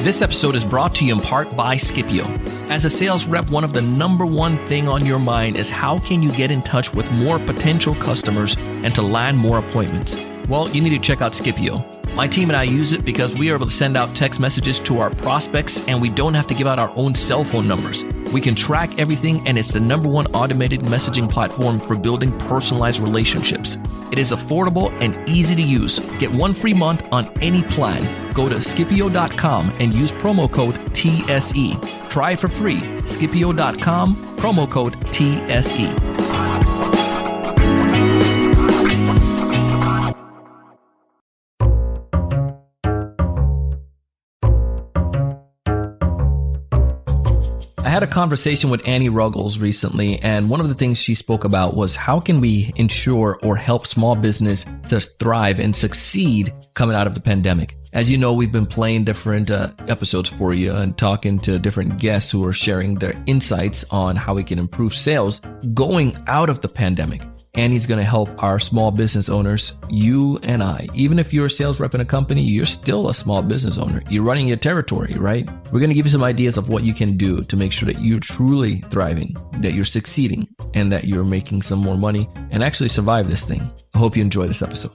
This episode is brought to you in part by Scipio. As a sales rep, one of the number one thing on your mind is how can you get in touch with more potential customers and to land more appointments? Well, you need to check out Scipio. My team and I use it because we are able to send out text messages to our prospects and we don't have to give out our own cell phone numbers. We can track everything and it's the number one automated messaging platform for building personalized relationships. It is affordable and easy to use. Get one free month on any plan. Go to Scipio.com and use promo code TSE. Try it for free. Scipio.com, promo code TSE. I had a conversation with Annie Ruggles recently, and one of the things she spoke about was how can we ensure or help small business to thrive and succeed coming out of the pandemic. As you know, we've been playing different episodes for you and talking to different guests who are sharing their insights on how we can improve sales going out of the pandemic. Annie's going to help our small business owners, you and I. Even if you're a sales rep in a company, you're still a small business owner. You're running your territory, right? We're going to give you some ideas of what you can do to make sure that you're truly thriving, that you're succeeding, and that you're making some more money and actually survive this thing. I hope you enjoy this episode.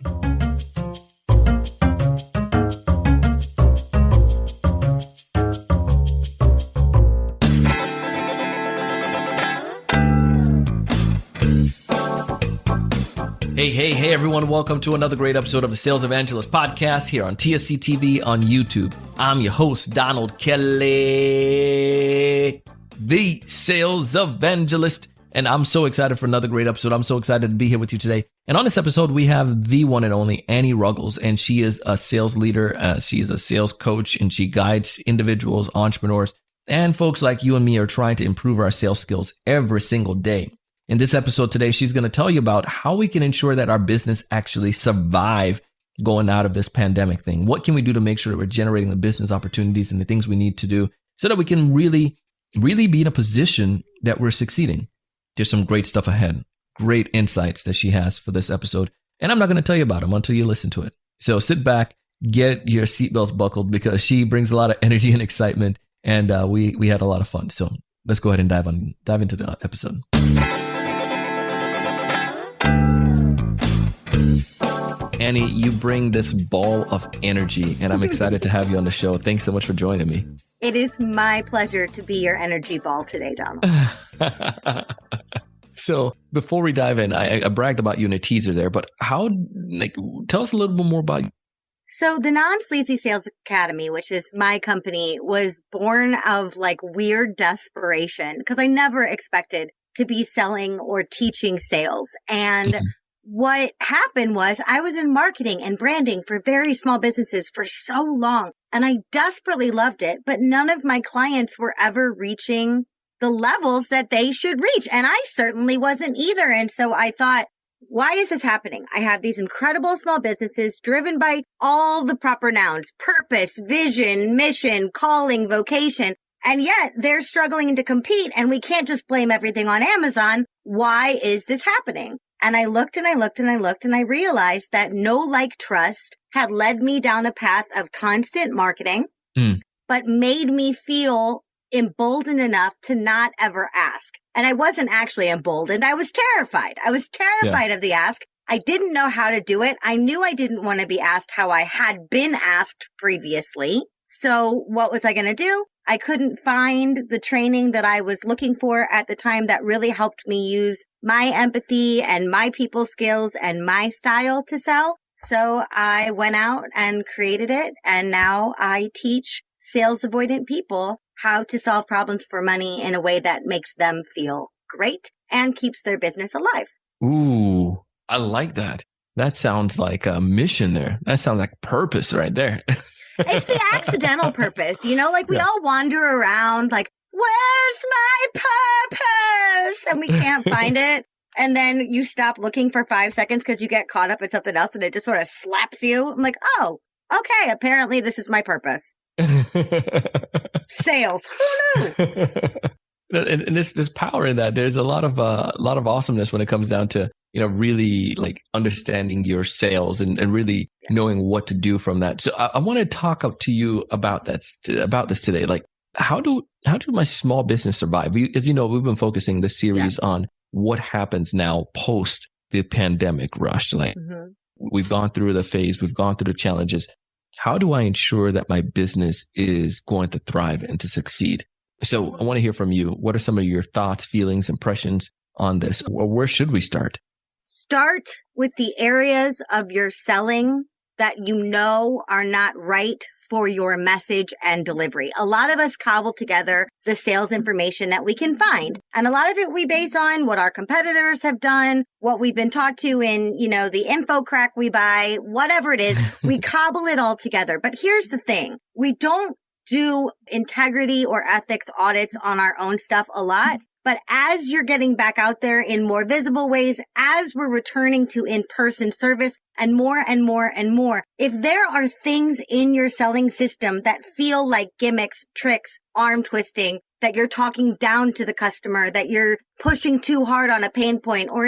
Hey, everyone. Welcome to another great episode of the Sales Evangelist Podcast here on TSC TV on YouTube. I'm your host, Donald Kelly, the Sales Evangelist, and I'm so excited for another great episode. I'm so excited to be here with you today. And on this episode, we have the one and only Annie Ruggles, and she is a sales leader. She is a sales coach, and she guides individuals, entrepreneurs, and folks like you and me are trying to improve our sales skills every single day. In this episode today, she's going to tell you about how we can ensure that our business actually survive going out of this pandemic thing. What can we do to make sure that we're generating the business opportunities and the things we need to do so that we can really be in a position that we're succeeding? There's some great stuff ahead, great insights that she has for this episode. And I'm not going to tell you about them until you listen to it. So sit back, get your seatbelts buckled because she brings a lot of energy and excitement. And we had a lot of fun. So let's go ahead and dive into the episode. Annie, you bring this ball of energy, and I'm excited to have you on the show. Thanks so much for joining me. It is my pleasure to be your energy ball today, Donald. So before we dive in, I bragged about you in a teaser there, but tell us a little bit more about you. So the Non-Sleazy Sales Academy, which is my company, was born of weird desperation because I never expected to be selling or teaching sales. And what happened was I was in marketing and branding for very small businesses for so long, and I desperately loved it, but none of my clients were ever reaching the levels that they should reach. And I certainly wasn't either. And so I thought, why is this happening? I have these incredible small businesses driven by all the proper nouns: purpose, vision, mission, calling, vocation. And yet they're struggling to compete, and we can't just blame everything on Amazon. Why is this happening? And I looked and I looked and I looked and I realized that trust had led me down a path of constant marketing, but made me feel emboldened enough to not ever ask. And I wasn't actually emboldened. I was terrified. I was terrified of the ask. I didn't know how to do it. I knew I didn't want to be asked how I had been asked previously. So what was I going to do? I couldn't find the training that I was looking for at the time that really helped me use my empathy and my people skills and my style to sell. So I went out and created it. And now I teach sales avoidant people how to solve problems for money in a way that makes them feel great and keeps their business alive. Ooh, I like that. That sounds like a mission there. That sounds like purpose right there. It's the accidental purpose, we all wander around where's my purpose? And we can't find it. And then you stop looking for 5 seconds because you get caught up in something else and it just sort of slaps you. I'm like, oh, okay, apparently this is my purpose. Sales. Who knew? And there's power in that. There's a lot of awesomeness when it comes down to really understanding your sales and really knowing what to do from that. So I want to talk up to you about this today. Like, how do my small business survive? As you know, we've been focusing this series on what happens now post the pandemic rush. Like, we've gone through the phase, we've gone through the challenges. How do I ensure that my business is going to thrive and to succeed? So I want to hear from you. What are some of your thoughts, feelings, impressions on this? Or where should we start? Start with the areas of your selling that you know are not right for your message and delivery. A lot of us cobble together the sales information that we can find. And a lot of it we base on what our competitors have done, what we've been taught to in, the info crack we buy, whatever it is, we cobble it all together. But here's the thing. We don't do integrity or ethics audits on our own stuff a lot. But as you're getting back out there in more visible ways, as we're returning to in-person service and more and more and more, if there are things in your selling system that feel like gimmicks, tricks, arm twisting, that you're talking down to the customer, that you're pushing too hard on a pain point or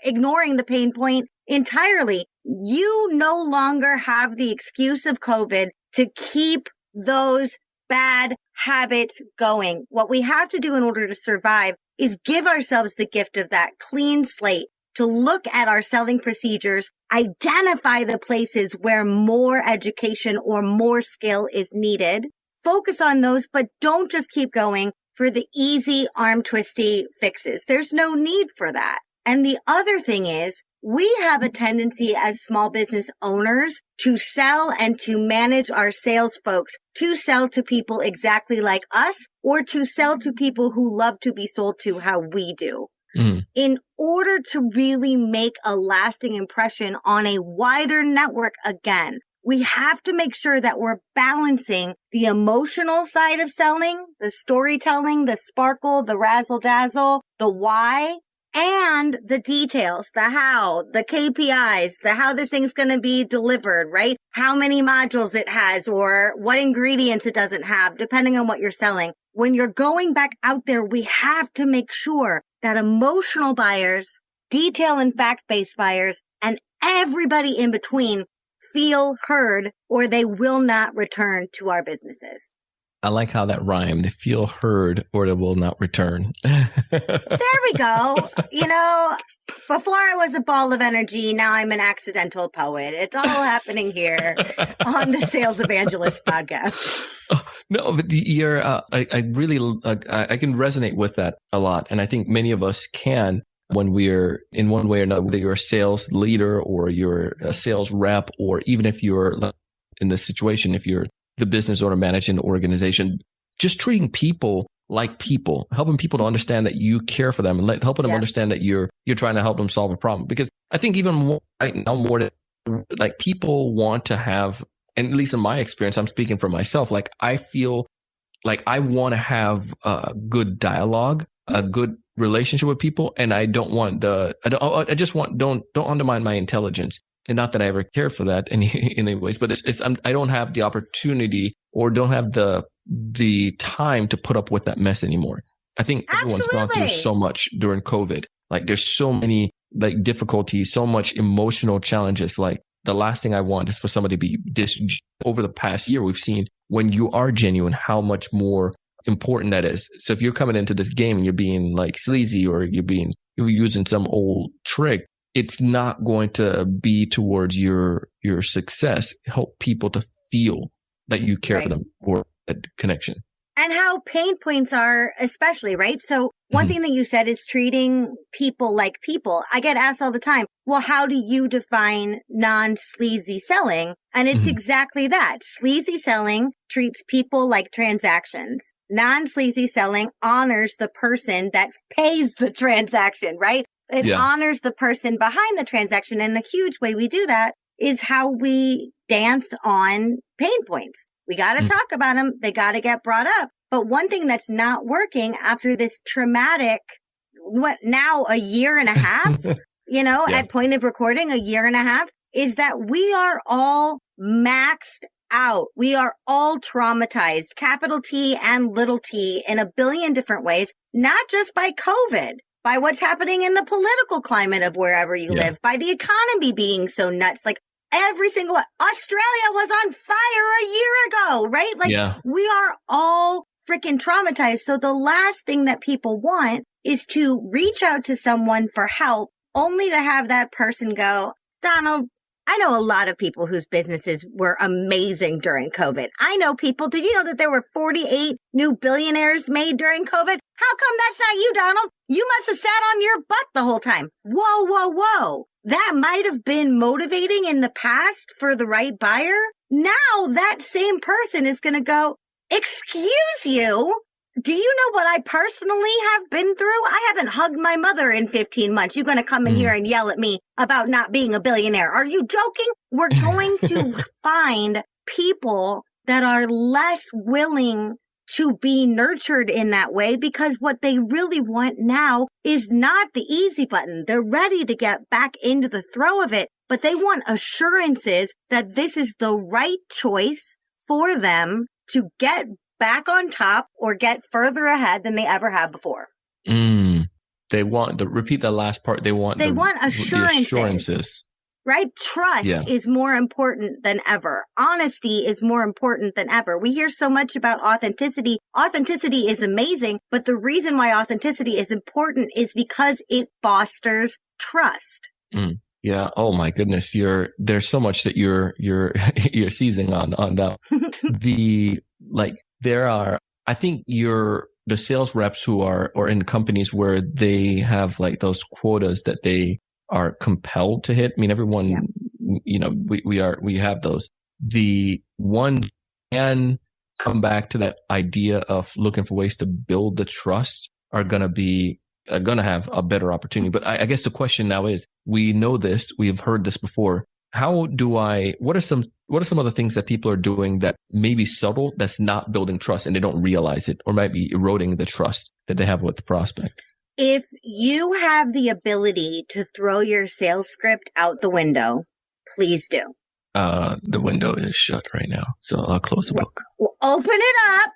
ignoring the pain point entirely, you no longer have the excuse of COVID to keep those bad habits going. What we have to do in order to survive is give ourselves the gift of that clean slate to look at our selling procedures, identify the places where more education or more skill is needed, focus on those, but don't just keep going for the easy arm twisty fixes. There's no need for that. And the other thing is, we have a tendency as small business owners to sell and to manage our sales folks, to sell to people exactly like us, or to sell to people who love to be sold to how we do. In order to really make a lasting impression on a wider network again, we have to make sure that we're balancing the emotional side of selling, the storytelling, the sparkle, the razzle dazzle, the why, and the details, the how, the KPIs, the how this thing's going to be delivered, right? How many modules it has or what ingredients it doesn't have, depending on what you're selling. When you're going back out there, we have to make sure that emotional buyers, detail and fact-based buyers, and everybody in between feel heard or they will not return to our businesses. I like how that rhymed. Feel heard or they will not return. There we go. Before I was a ball of energy, now I'm an accidental poet. It's all happening here on the Sales Evangelist podcast. No, but I really can resonate with that a lot. And I think many of us can when we're in one way or another, whether you're a sales leader or you're a sales rep, or even if you're in this situation, if you're the business owner managing an organization, just treating people like people, helping people to understand that you care for them and helping them understand that you're trying to help them solve a problem. Because I think even more right now, more than like people want to have, and at least in my experience, I'm speaking for myself, like I feel like I want to have a good dialogue, a good relationship with people. And I don't want don't undermine my intelligence. And not that I ever care for that in any ways, but I don't have the opportunity or don't have the time to put up with that mess anymore. I think everyone's gone through so much during COVID. Like there's so many like difficulties, so much emotional challenges. Like the last thing I want is for somebody to be over the past year, we've seen when you are genuine, how much more important that is. So if you're coming into this game and you're being like sleazy or you're using some old trick, it's not going to be towards your success. Help people to feel that you care for them or that connection. And how pain points are especially, right? So one thing that you said is treating people like people. I get asked all the time, well, how do you define non-sleazy selling? And it's exactly that. Sleazy selling treats people like transactions. Non-sleazy selling honors the person that pays the transaction, right? It honors the person behind the transaction. And a huge way we do that is how we dance on pain points. We got to talk about them. They got to get brought up. But one thing that's not working after this traumatic, a year and a half, at point of recording, a year and a half, is that we are all maxed out. We are all traumatized, capital T and little t, in a billion different ways, not just by COVID. by what's happening in the political climate of wherever you live, by the economy being so nuts. Like every single Australia was on fire a year ago, right? Like we are all freaking traumatized. So the last thing that people want is to reach out to someone for help only to have that person go, Donald, I know a lot of people whose businesses were amazing during COVID. I know people. Did you know that there were 48 new billionaires made during COVID? How come that's not you, Donald? You must have sat on your butt the whole time. Whoa, whoa, whoa. That might have been motivating in the past for the right buyer. Now that same person is going to go, excuse you. Do you know what I personally have been through? I haven't hugged my mother in 15 months. You're going to come in here and yell at me about not being a billionaire. Are you joking? We're going to find people that are less willing to be nurtured in that way because what they really want now is not the easy button. They're ready to get back into the throw of it, but they want assurances that this is the right choice for them to get back on top or get further ahead than they ever have before. They want to repeat the last part. They want assurances. Right? Trust is more important than ever. Honesty is more important than ever. We hear so much about authenticity. Authenticity is amazing, but the reason why authenticity is important is because it fosters trust. Yeah. Oh my goodness. There's so much that you're seizing on that. I think the sales reps who are, or in companies where they have like those quotas that they are compelled to hit. I mean, everyone, we have those. The one can come back to that idea of looking for ways to build the trust are going to have a better opportunity. But I guess the question now is, we know this, we've heard this before. What are some of the things that people are doing that may be subtle, that's not building trust and they don't realize it, or might be eroding the trust that they have with the prospect? If you have the ability to throw your sales script out the window, please do. The window is shut right now, so I'll close the book. Well, open it up.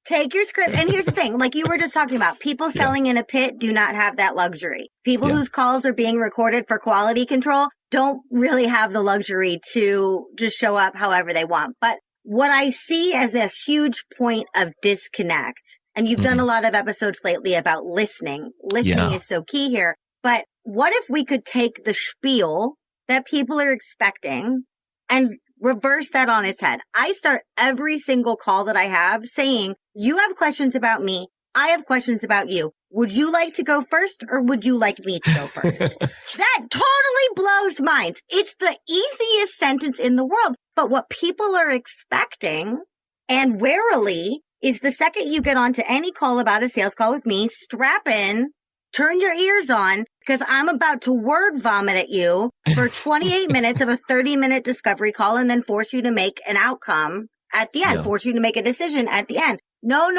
Take your script. And here's the thing, like you were just talking about, people selling in a pit do not have that luxury. People whose calls are being recorded for quality control don't really have the luxury to just show up however they want. But what I see as a huge point of disconnect, and you've done a lot of episodes lately about listening. Listening is so key here. But what if we could take the spiel that people are expecting and reverse that on its head? I start every single call that I have saying, you have questions about me. I have questions about you. Would you like to go first or would you like me to go first? That totally blows minds. It's the easiest sentence in the world. But what people are expecting, and warily, is the second you get onto any call about a sales call with me, strap in, turn your ears on, because I'm about to word vomit at you for 28 minutes of a 30-minute discovery call and then force you to make an outcome at the end, force you to make a decision at the end. No.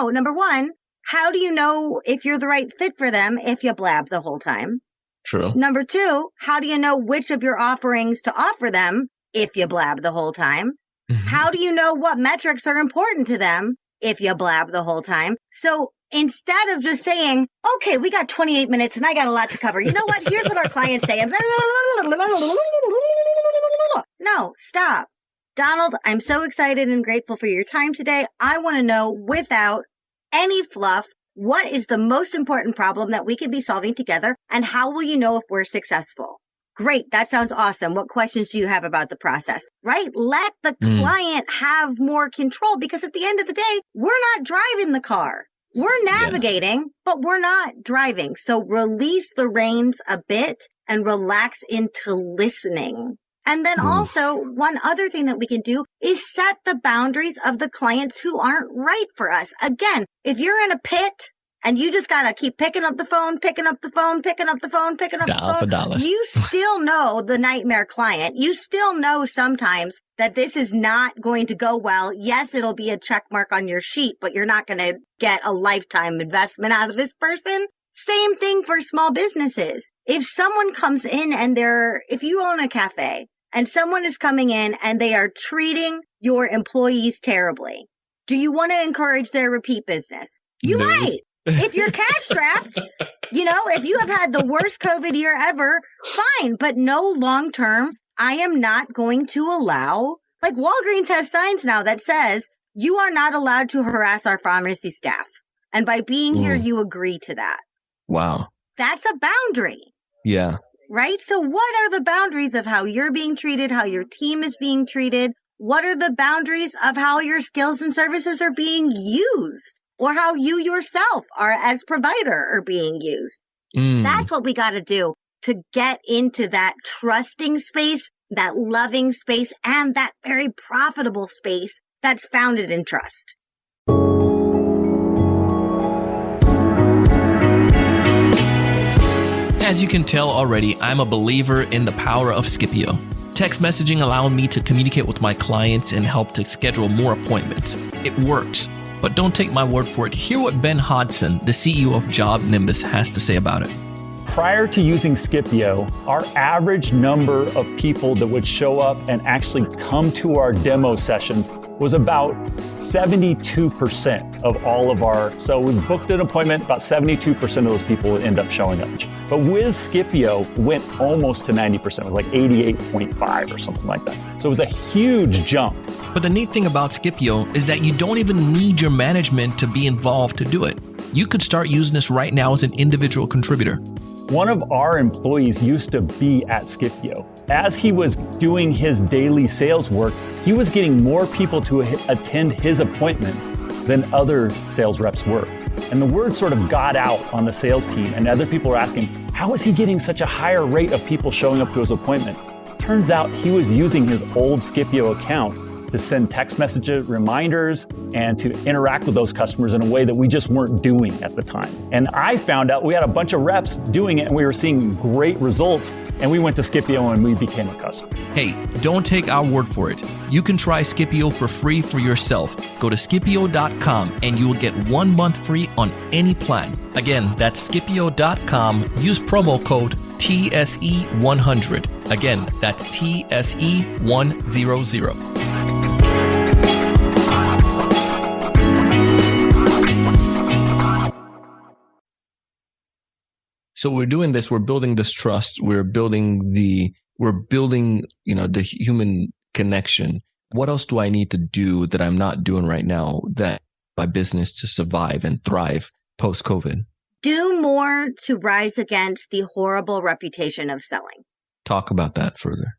Number one, how do you know if you're the right fit for them if you blab the whole time? True. Number two, how do you know which of your offerings to offer them if you blab the whole time? How do you know what metrics are important to them if you blab the whole time? So instead of just saying, okay, we got 28 minutes and I got a lot to cover. You know what? Here's what our clients say. No, stop. Donald, I'm so excited and grateful for your time today. I want to know, without any fluff, what is the most important problem that we can be solving together, and how will you know if we're successful? Great. That sounds awesome. What questions do you have about the process? Right? Let the client have more control, because at the end of the day, we're not driving the car. We're navigating, but we're not driving. So release the reins a bit and relax into listening. And then also, one other thing that we can do is set the boundaries of the clients who aren't right for us. Again, if you're in a pit and you just got to keep picking up the phone, you still know the nightmare client. You still know sometimes that this is not going to go well. Yes, it'll be a check mark on your sheet, but you're not going to get a lifetime investment out of this person. Same thing for small businesses. If someone comes in and if you own a cafe, and someone is coming in and they are treating your employees terribly, do you want to encourage their repeat business? You might. If you're cash strapped, if you have had the worst COVID year ever, fine. But no, long term, I am not going to allow, like Walgreens has signs now that says you are not allowed to harass our pharmacy staff. And by being here, you agree to that. Wow. That's a boundary. Yeah. Right? So what are the boundaries of how you're being treated, how your team is being treated? What are the boundaries of how your skills and services are being used, or how you yourself are as provider are being used? That's what we got to do to get into that trusting space, that loving space, and that very profitable space that's founded in trust. As you can tell already, I'm a believer in the power of Scipio. Text messaging allowed me to communicate with my clients and help to schedule more appointments. It works, but don't take my word for it. Hear what Ben Hodson, the CEO of Job Nimbus, has to say about it. Prior to using Scipio, our average number of people that would show up and actually come to our demo sessions was about 72% of all of our, so we booked an appointment, about 72% of those people would end up showing up. But with Scipio, went almost to 90%. It was like 88.5 or something like that. So it was a huge jump. But the neat thing about Scipio is that you don't even need your management to be involved to do it. You could start using this right now as an individual contributor. One of our employees used to be at Scipio. As he was doing his daily sales work, he was getting more people to attend his appointments than other sales reps were. And the word sort of got out on the sales team, and other people were asking, how is he getting such a higher rate of people showing up to his appointments? Turns out he was using his old Scipio account to send text messages, reminders, and to interact with those customers in a way that we just weren't doing at the time. And I found out we had a bunch of reps doing it and we were seeing great results, and we went to Scipio and we became a customer. Hey, don't take our word for it. You can try Scipio for free for yourself. Go to Scipio.com and you will get 1 month free on any plan. Again, that's Scipio.com. Use promo code TSE100. Again, that's TSE100. So we're doing this, we're building this trust, we're building the human connection. What else do I need to do that I'm not doing right now that my business to survive and thrive post-COVID? Do more to rise against the horrible reputation of selling. Talk about that further.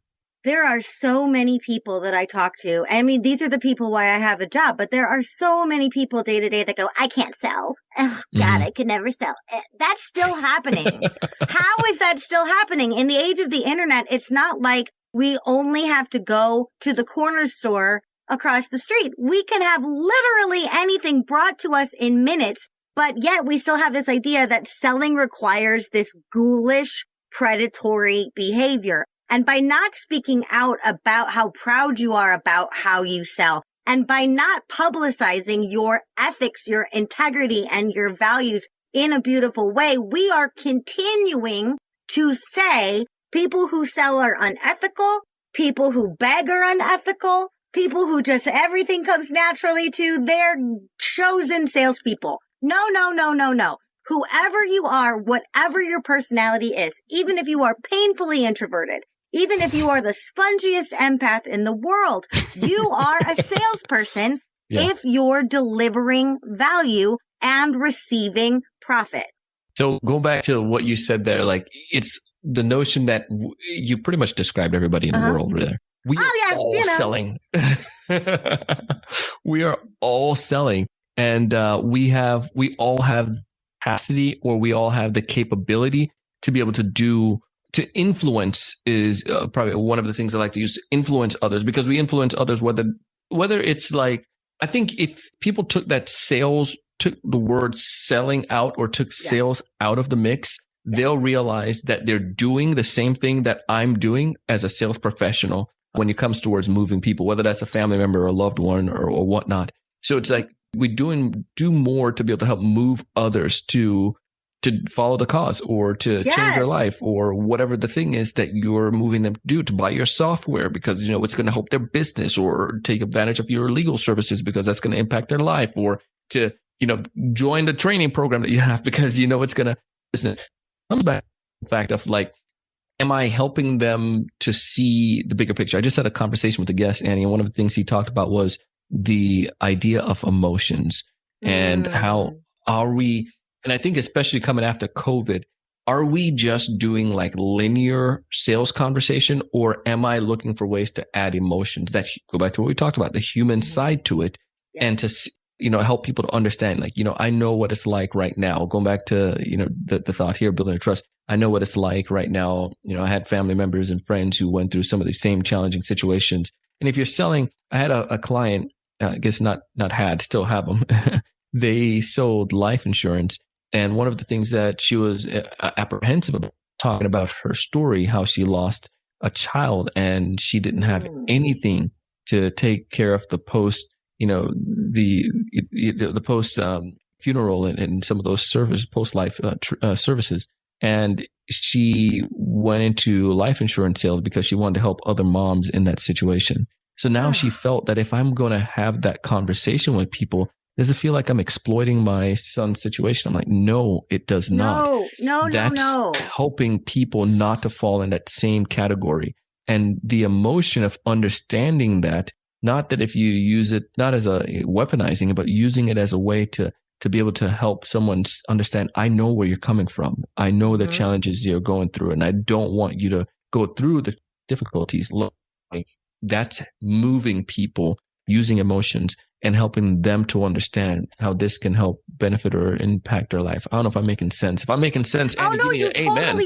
There are so many people that I talk to. I mean, these are the people why I have a job, but there are so many people day to day that go, I can't sell. Oh, God, I could never sell. That's still happening. How is that still happening? In the age of the internet, it's not like we only have to go to the corner store across the street. We can have literally anything brought to us in minutes, but yet we still have this idea that selling requires this ghoulish, predatory behavior. And by not speaking out about how proud you are about how you sell, and by not publicizing your ethics, your integrity, and your values in a beautiful way, we are continuing to say people who sell are unethical, people who beg are unethical, people who just everything comes naturally to their chosen salespeople. No. Whoever you are, whatever your personality is, even if you are painfully introverted, even if you are the spongiest empath in the world, you are a salesperson if you're delivering value and receiving profit. So go back to what you said there, like it's the notion that you pretty much described everybody in the world there. We are all selling. We are all selling. And we all have capacity, or we all have the capability to be able to influence is probably one of the things I like to use, to influence others, because we influence others, whether it's like, I think if people took the word selling out or took sales out of the mix, they'll realize that they're doing the same thing that I'm doing as a sales professional when it comes towards moving people, whether that's a family member or a loved one or whatnot. So it's like we do more to be able to help move others to follow the cause or to change their life or whatever the thing is that you're moving them to do, to buy your software because, it's going to help their business, or take advantage of your legal services because that's going to impact their life, or to join the training program that you have because it's going to, listen, comes back to the fact of like, am I helping them to see the bigger picture? I just had a conversation with a guest, Annie, and one of the things he talked about was the idea of emotions and how are we, and I think especially coming after COVID, are we just doing like linear sales conversation, or am I looking for ways to add emotions that go back to what we talked about, the human side to it, and to help people to understand, like, I know what it's like right now. Going back to, the thought here, building a trust. I know what it's like right now. I had family members and friends who went through some of the same challenging situations. And if you're selling, I had a client, I guess still have them. They sold life insurance. And one of the things that she was apprehensive about, talking about her story, how she lost a child and she didn't have anything to take care of the post, the post funeral and some of those post life services. And she went into life insurance sales because she wanted to help other moms in that situation. So now she felt that if I'm going to have that conversation with people, does it feel like I'm exploiting my son's situation? I'm like, no, it does not. No. That's helping people not to fall in that same category. And the emotion of understanding that, not that if you use it, not as a weaponizing it, but using it as a way to be able to help someone understand, I know where you're coming from. I know the challenges you're going through, and I don't want you to go through the difficulties. Look, that's moving people using emotions and helping them to understand how this can help benefit or impact their life. I don't know if I'm making sense. If I'm making sense, Andy, no, you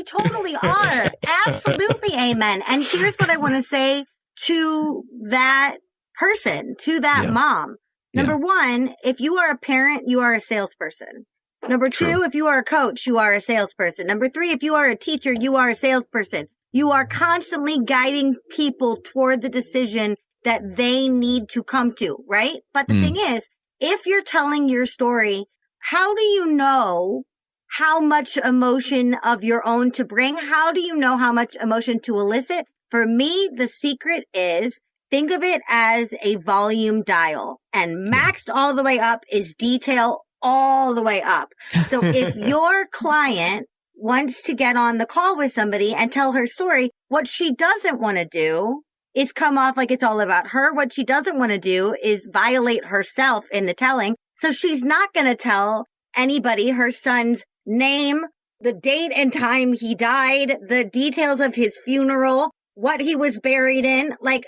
totally are. Absolutely, amen. And here's what I want to say to that person, to that mom. Number one, if you are a parent, you are a salesperson. Number two, if you are a coach, you are a salesperson. Number three, if you are a teacher, you are a salesperson. You are constantly guiding people toward the decision that they need to come to, right? But the thing is, if you're telling your story, how do you know how much emotion of your own to bring? How do you know how much emotion to elicit? For me, the secret is, think of it as a volume dial, and maxed all the way up is detail all the way up. So if your client wants to get on the call with somebody and tell her story, what she doesn't want to do is come off like it's all about her. What she doesn't want to do is violate herself in the telling. So she's not going to tell anybody her son's name, the date and time he died, the details of his funeral, what he was buried in, like,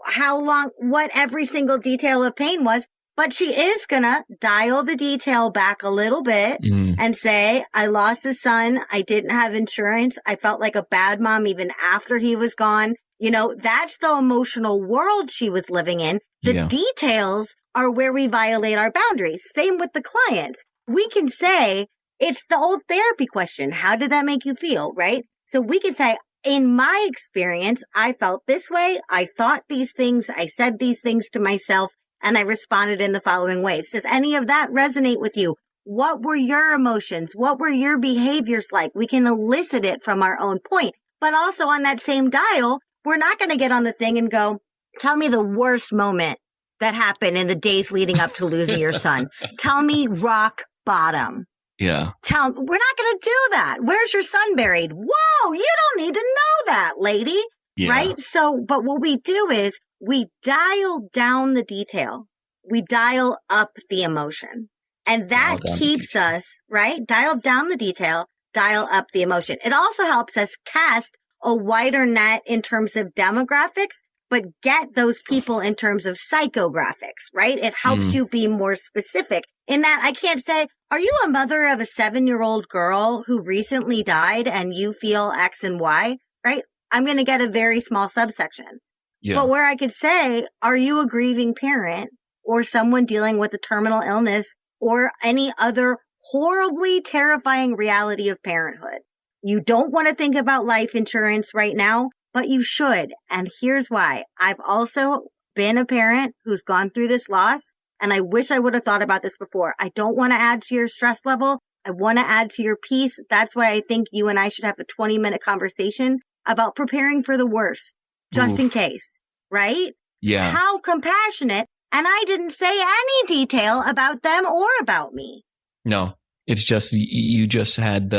how long, what every single detail of pain was. But she is going to dial the detail back a little bit and say, I lost a son. I didn't have insurance. I felt like a bad mom even after he was gone. That's the emotional world she was living in. The details are where we violate our boundaries. Same with the clients. We can say, it's the old therapy question. How did that make you feel? Right? So we can say, in my experience, I felt this way. I thought these things. I said these things to myself, and I responded in the following ways. Does any of that resonate with you? What were your emotions? What were your behaviors like? We can elicit it from our own point. But also on that same dial, we're not going to get on the thing and go, tell me the worst moment that happened in the days leading up to losing your son. Tell me rock bottom. Yeah. We're not going to do that. Where's your son buried? Whoa, you don't need to know that, lady. Yeah. Right? So, but what we do is we dial down the detail. We dial up the emotion. And that keeps us, right? Dial down the detail, dial up the emotion. It also helps us cast a wider net in terms of demographics, but get those people in terms of psychographics, right? It helps you be more specific in that I can't say, are you a mother of a 7-year-old girl who recently died and you feel X and Y, right? I'm going to get a very small subsection. Yeah. But where I could say, are you a grieving parent or someone dealing with a terminal illness or any other horribly terrifying reality of parenthood? You don't want to think about life insurance right now, but you should. And here's why. I've also been a parent who's gone through this loss, and I wish I would have thought about this before. I don't want to add to your stress level. I want to add to your peace. That's why I think you and I should have a 20-minute conversation about preparing for the worst, just in case, right? Yeah. How compassionate, And I didn't say any detail about them or about me. No, it's just, you just had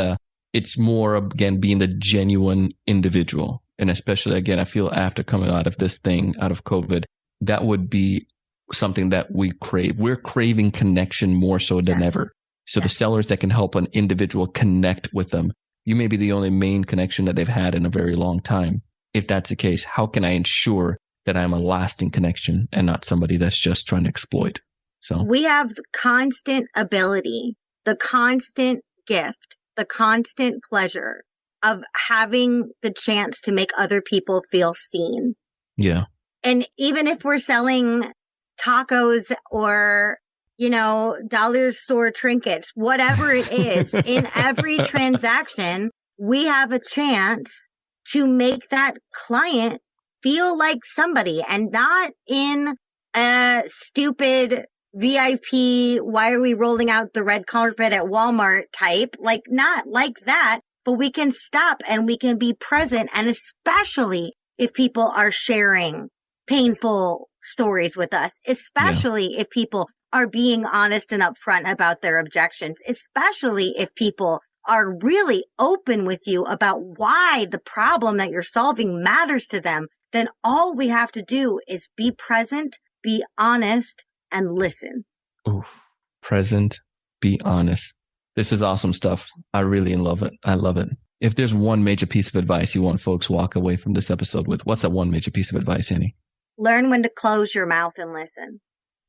it's more, again, being the genuine individual. And especially, again, I feel after coming out of this thing, out of COVID, that would be something that we crave. We're craving connection more so than ever. So the sellers that can help an individual connect with them, you may be the only main connection that they've had in a very long time. If that's the case, how can I ensure that I'm a lasting connection and not somebody that's just trying to exploit? So we have the constant ability, the constant gift, the constant pleasure of having the chance to make other people feel seen. Yeah. And even if we're selling tacos or, dollar store trinkets, whatever it is, in every transaction, we have a chance to make that client feel like somebody, and not in a stupid VIP, why are we rolling out the red carpet at Walmart type, like not like that, but we can stop and we can be present. And especially if people are sharing painful stories with us, especially if people are being honest and upfront about their objections, especially if people are really open with you about why the problem that you're solving matters to them, then all we have to do is be present, be honest, and listen. Oof. Present, be honest. This is awesome stuff. I really love it. I love it. If there's one major piece of advice you want folks to walk away from this episode with, what's that one major piece of advice, Annie? Learn when to close your mouth and listen.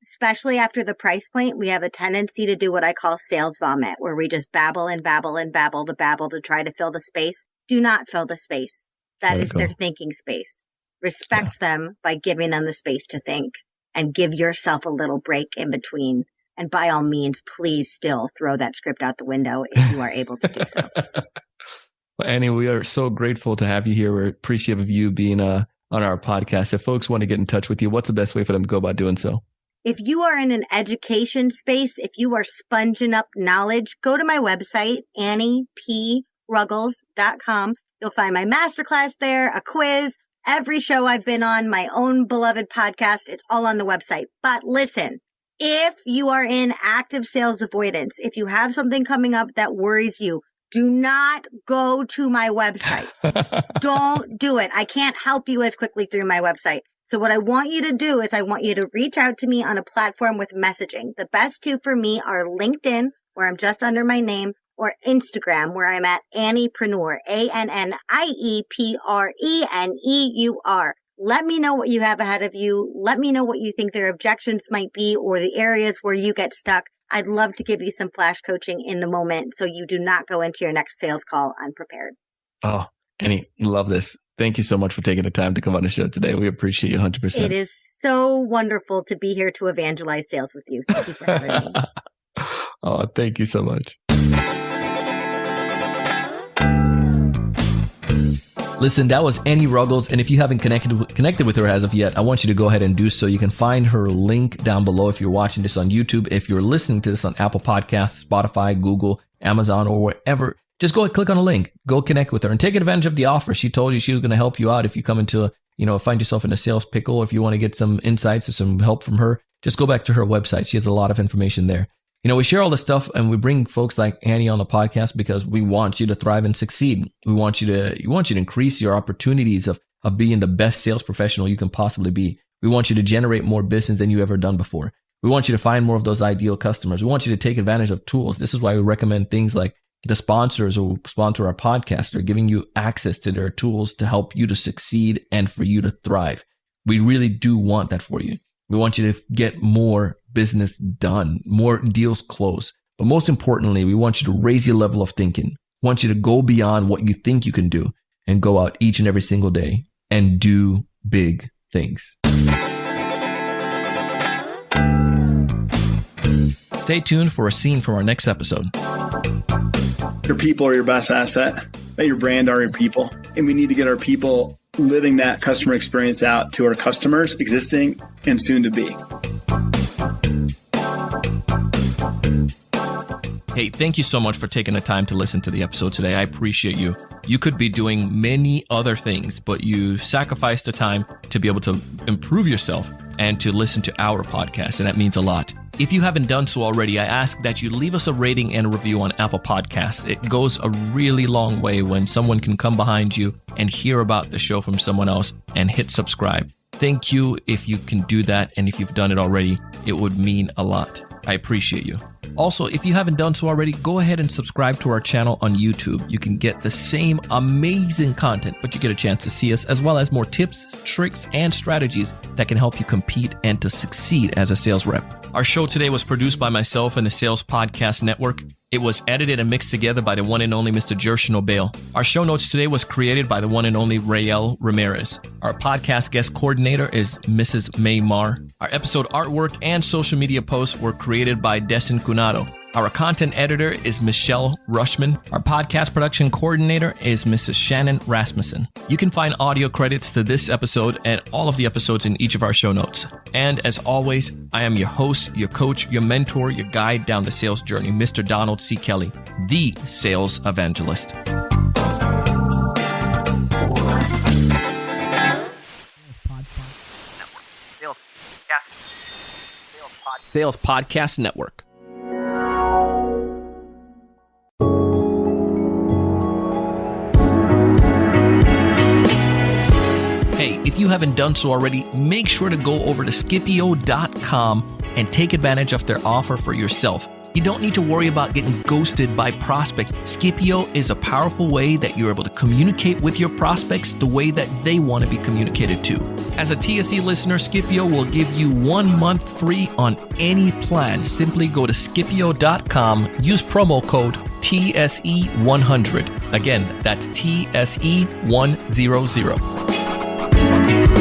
Especially after the price point, we have a tendency to do what I call sales vomit, where we just babble and babble and babble to try to fill the space. Do not fill the space. That is their thinking space. Respect them by giving them the space to think, and give yourself a little break in between. And by all means, please still throw that script out the window if you are able to do so. Well, Annie, we are so grateful to have you here. We're appreciative of you being on our podcast. If folks want to get in touch with you, what's the best way for them to go about doing so? If you are in an education space, if you are sponging up knowledge, go to my website, AnniePRuggles.com. You'll find my masterclass there, a quiz, every show I've been on, my own beloved podcast. It's all on the website. But listen, if you are in active sales avoidance, if you have something coming up that worries you, do not go to my website. Don't do it. I can't help you as quickly through my website. So what I want you to do is I want you to reach out to me on a platform with messaging. The best two for me are LinkedIn, where I'm just under my name, or Instagram, where I'm at Anniepreneur, ANNIEPRENEUR. Let me know what you have ahead of you. Let me know what you think their objections might be or the areas where you get stuck. I'd love to give you some flash coaching in the moment so you do not go into your next sales call unprepared. Oh, Annie, love this. Thank you so much for taking the time to come on the show today. We appreciate you 100%. It is so wonderful to be here to evangelize sales with you. Thank you for having me. Oh, thank you so much. Listen, that was Annie Ruggles. And if you haven't connected with her as of yet, I want you to go ahead and do so. You can find her link down below if you're watching this on YouTube. If you're listening to this on Apple Podcasts, Spotify, Google, Amazon, or wherever, just go and click on a link. Go connect with her and take advantage of the offer. She told you she was going to help you out if you come into find yourself in a sales pickle. If you want to get some insights or some help from her, just go back to her website. She has a lot of information there. We share all this stuff and we bring folks like Annie on the podcast because we want you to thrive and succeed. We want you to increase your opportunities of being the best sales professional you can possibly be. We want you to generate more business than you ever done before. We want you to find more of those ideal customers. We want you to take advantage of tools. This is why we recommend things like the sponsors who sponsor our podcast are giving you access to their tools to help you to succeed and for you to thrive. We really do want that for you. We want you to get more business done, more deals closed. But most importantly, we want you to raise your level of thinking. We want you to go beyond what you think you can do and go out each and every single day and do big things. Stay tuned for a scene from our next episode. Your people are your best asset. Your brand are your people. And we need to get our people living that customer experience out to our customers, existing and soon to be. Hey, thank you so much for taking the time to listen to the episode today. I appreciate you. You could be doing many other things, but you sacrificed the time to be able to improve yourself and to listen to our podcast, and that means a lot. If you haven't done so already, I ask that you leave us a rating and a review on Apple Podcasts. It goes a really long way when someone can come behind you and hear about the show from someone else and hit subscribe. Thank you if you can do that, and if you've done it already, it would mean a lot. I appreciate you. Also, if you haven't done so already, go ahead and subscribe to our channel on YouTube. You can get the same amazing content, but you get a chance to see us, as well as more tips, tricks, and strategies that can help you compete and to succeed as a sales rep. Our show today was produced by myself and the Sales Podcast Network. It was edited and mixed together by the one and only Mr. Jershon O'Bale. Our show notes today was created by the one and only Rael Ramirez. Our podcast guest coordinator is Mrs. May Marr. Our episode artwork and social media posts were created by Destin Cunado. Our content editor is Michelle Rushman. Our podcast production coordinator is Mrs. Shannon Rasmussen. You can find audio credits to this episode and all of the episodes in each of our show notes. And as always, I am your host, your coach, your mentor, your guide down the sales journey, Mr. Donald C. Kelly, the sales evangelist. Sales Podcast Network. Hey, if you haven't done so already, make sure to go over to Skipio.com and take advantage of their offer for yourself. You don't need to worry about getting ghosted by prospects. Skipio is a powerful way that you're able to communicate with your prospects the way that they want to be communicated to. As a TSE listener, Skipio will give you 1 month free on any plan. Simply go to Skipio.com, use promo code TSE100. Again, that's TSE100.